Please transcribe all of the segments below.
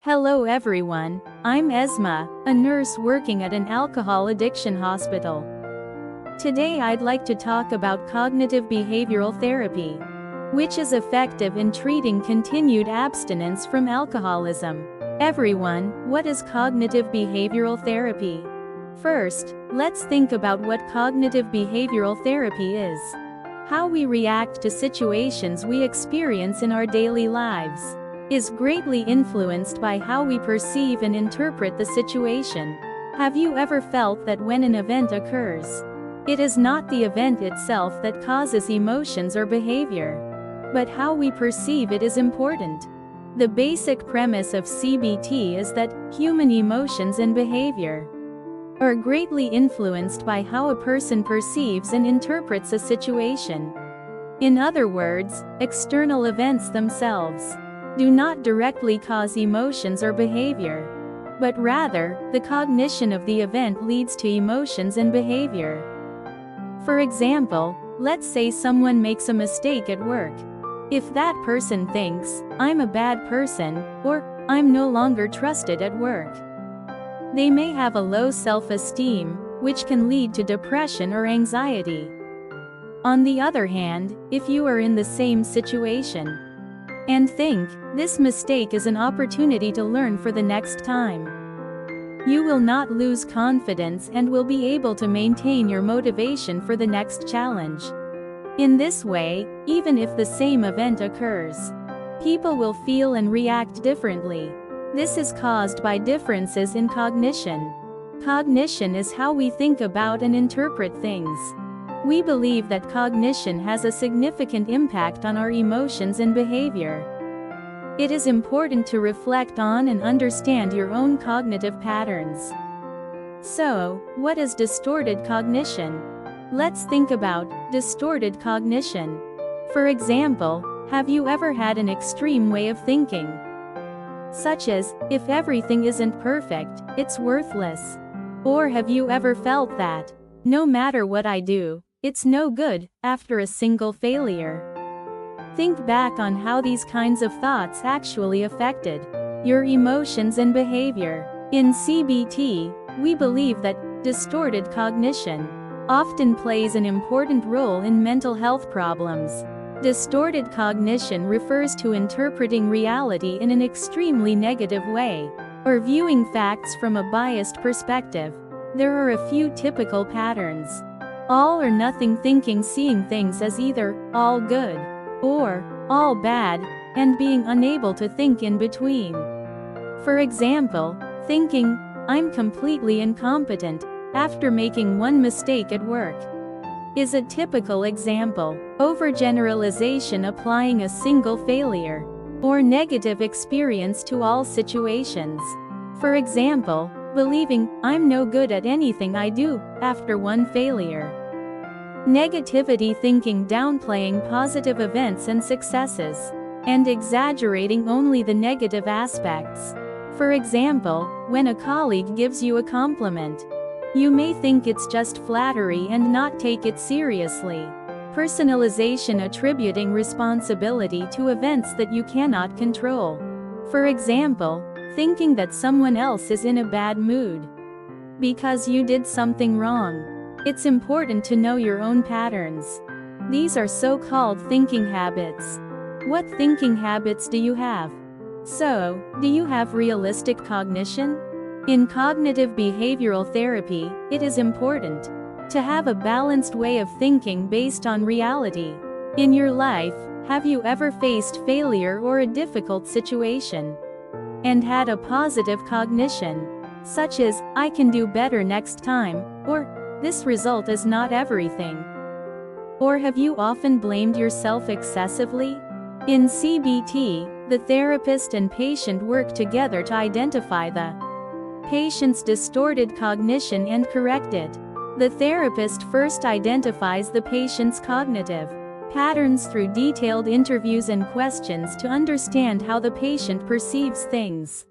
Hello everyone, I'm Esma, a nurse working at an alcohol addiction hospital. Today I'd like to talk about cognitive behavioral therapy, which is effective in treating continued abstinence from alcoholism. Everyone, what is cognitive behavioral therapy? First, let's think about what cognitive behavioral therapy is. How we react to situations we experience in our daily lives is greatly influenced by how we perceive and interpret the situation. Have you ever felt that when an event occurs, it is not the event itself that causes emotions or behavior, but how we perceive it is important? The basic premise of CBT is that human emotions and behavior are greatly influenced by how a person perceives and interprets a situation. In other words, external events themselves do not directly cause emotions or behavior, but rather, the cognition of the event leads to emotions and behavior. For example, let's say someone makes a mistake at work. If that person thinks, "I'm a bad person," or "I'm no longer trusted at work," they may have a low self-esteem, which can lead to depression or anxiety. On the other hand, if you are in the same situation and think, "This mistake is an opportunity to learn for the next time," you will not lose confidence and will be able to maintain your motivation for the next challenge. In this way, even if the same event occurs, people will feel and react differently. This is caused by differences in cognition. Cognition is how we think about and interpret things. We believe that cognition has a significant impact on our emotions and behavior. It is important to reflect on and understand your own cognitive patterns. So, what is distorted cognition? Let's think about distorted cognition. For example, have you ever had an extreme way of thinking? Such as, if everything isn't perfect, it's worthless. Or have you ever felt that, no matter what I do, it's no good, after a single failure? Think back on how these kinds of thoughts actually affected your emotions and behavior. In CBT, we believe that distorted cognition often plays an important role in mental health problems. Distorted cognition refers to interpreting reality in an extremely negative way, or viewing facts from a biased perspective. There are a few typical patterns. All or nothing thinking, seeing things as either all good or all bad, and being unable to think in between. For example, thinking, "I'm completely incompetent," after making one mistake at work, is a typical example. Overgeneralization, applying a single failure or negative experience to all situations. For example, believing, "I'm no good at anything I do," after one failure. Negativity thinking, downplaying positive events and successes, and exaggerating only the negative aspects. For example, when a colleague gives you a compliment, you may think it's just flattery and not take it seriously. Personalization, attributing responsibility to events that you cannot control. For example, thinking that someone else is in a bad mood because you did something wrong. It's important to know your own patterns. These are so-called thinking habits. What thinking habits do you have? So, do you have realistic cognition? In cognitive behavioral therapy, it is important to have a balanced way of thinking based on reality. In your life, have you ever faced failure or a difficult situation and had a positive cognition, such as, "I can do better next time," or "This result is not everything"? Or have you often blamed yourself excessively? In CBT, the therapist and patient work together to identify the patient's distorted cognition and correct it. The therapist first identifies the patient's cognitive patterns through detailed interviews and questions to understand how the patient perceives things.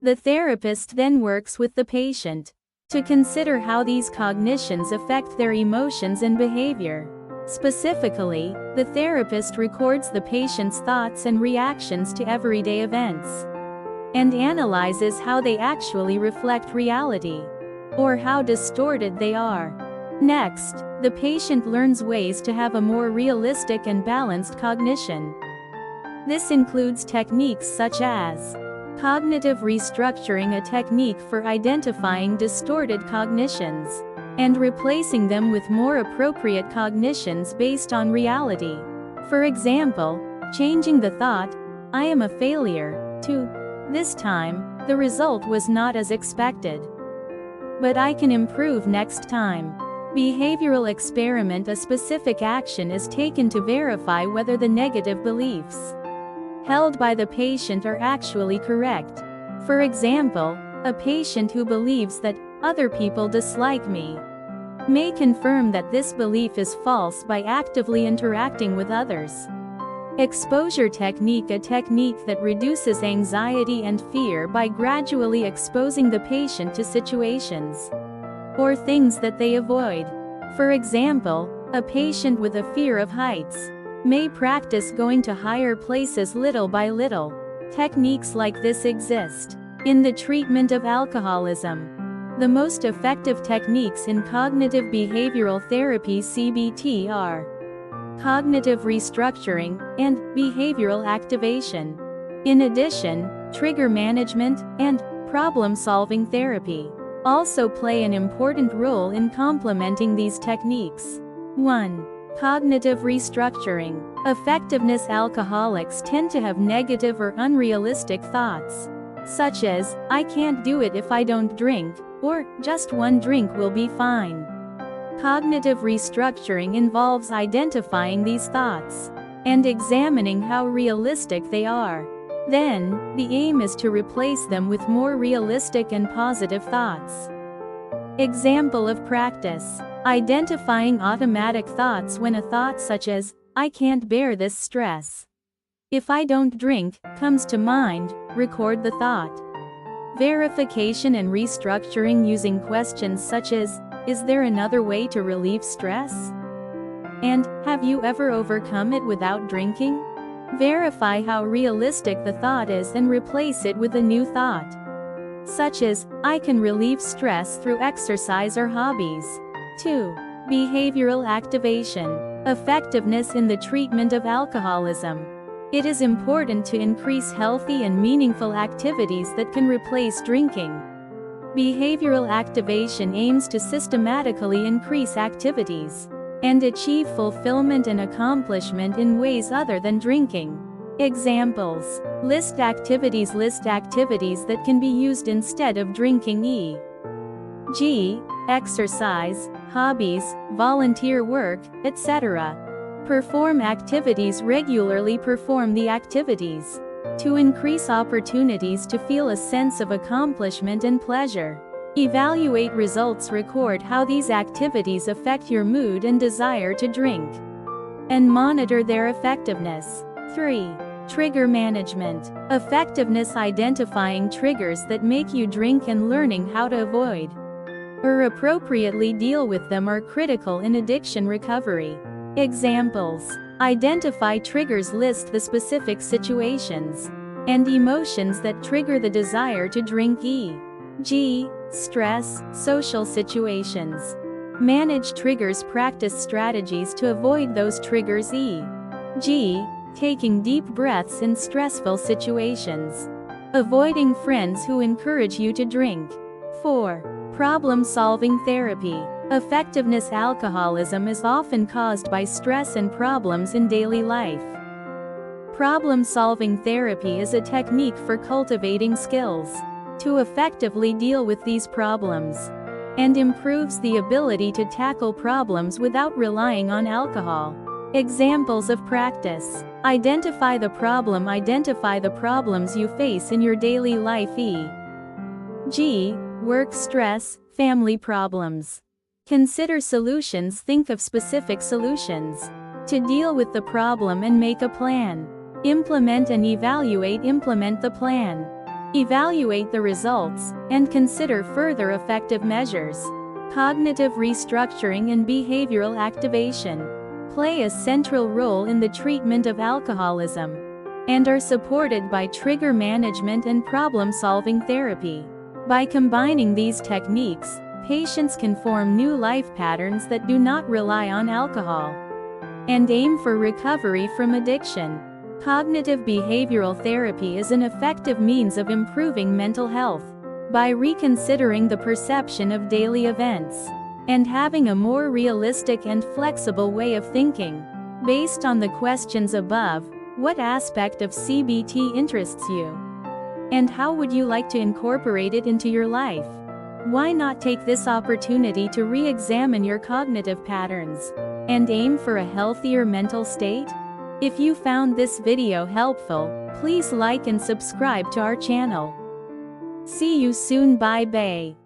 The therapist then works with the patient to consider how these cognitions affect their emotions and behavior. Specifically, the therapist records the patient's thoughts and reactions to everyday events and analyzes how they actually reflect reality, or how distorted they are. Next, the patient learns ways to have a more realistic and balanced cognition. This includes techniques such as cognitive restructuring, a technique for identifying distorted cognitions and replacing them with more appropriate cognitions based on reality. For example, changing the thought, "I am a failure," to, "This time, the result was not as expected, but I can improve next time." Behavioral experiment, a specific action is taken to verify whether the negative beliefs held by the patient are actually correct. For example, a patient who believes that other people dislike me may confirm that this belief is false by actively interacting with others. Exposure technique, a technique that reduces anxiety and fear by gradually exposing the patient to situations or things that they avoid. For example, a patient with a fear of heights may practice going to higher places little by little. Techniques like this exist in the treatment of alcoholism. The most effective techniques in cognitive behavioral therapy (CBT) are cognitive restructuring and behavioral activation. In addition, trigger management and problem-solving therapy also play an important role in complementing these techniques. 1. Cognitive restructuring. Effectiveness. Alcoholics tend to have negative or unrealistic thoughts, such as, "I can't do it if I don't drink," or "just one drink will be fine." Cognitive restructuring involves identifying these thoughts and examining how realistic they are. Then, the aim is to replace them with more realistic and positive thoughts. Example of practice: identifying automatic thoughts. When a thought such as, "I can't bear this stress, if I don't drink," comes to mind, record the thought. Verification and restructuring using questions such as, "Is there another way to relieve stress?" and "Have you ever overcome it without drinking?" Verify how realistic the thought is and replace it with a new thought, such as, "I can relieve stress through exercise or hobbies." 2. Behavioral activation. Effectiveness in the treatment of alcoholism. It is important to increase healthy and meaningful activities that can replace drinking. Behavioral activation aims to systematically increase activities and achieve fulfillment and accomplishment in ways other than drinking. Examples: list activities that can be used instead of drinking, e.g., exercise, hobbies, volunteer work, etc. Perform activities regularly. Perform the activities to increase opportunities to feel a sense of accomplishment and pleasure. Evaluate results. Record how these activities affect your mood and desire to drink, and monitor their effectiveness. 3. Trigger management. Effectiveness. Identifying triggers that make you drink and learning how to avoid or appropriately deal with them are critical in addiction recovery. Examples: identify triggers. List the specific situations and emotions that trigger the desire to drink, e.g., stress, social situations. Manage triggers. Practice strategies to avoid those triggers, e.g., taking deep breaths in stressful situations. Avoiding friends who encourage you to drink. 4. Problem-solving therapy. Effectiveness. Alcoholism is often caused by stress and problems in daily life. Problem-solving therapy is a technique for cultivating skills to effectively deal with these problems, and improves the ability to tackle problems without relying on alcohol. Examples of practice: identify the problem. Identify the problems you face in your daily life, e.g., work stress, family problems. Consider solutions. Think of specific solutions to deal with the problem and make a plan. Implement and evaluate. Implement the plan. Evaluate the results, and consider further effective measures. Cognitive restructuring and behavioral activation play a central role in the treatment of alcoholism. and are supported by trigger management and problem-solving therapy. By combining these techniques, patients can form new life patterns that do not rely on alcohol and aim for recovery from addiction. Cognitive behavioral therapy is an effective means of improving mental health by reconsidering the perception of daily events and having a more realistic and flexible way of thinking. Based on the questions above, what aspect of CBT interests you? And how would you like to incorporate it into your life? Why not take this opportunity to re-examine your cognitive patterns and aim for a healthier mental state? If you found this video helpful, please like and subscribe to our channel. See you soon. Bye bye.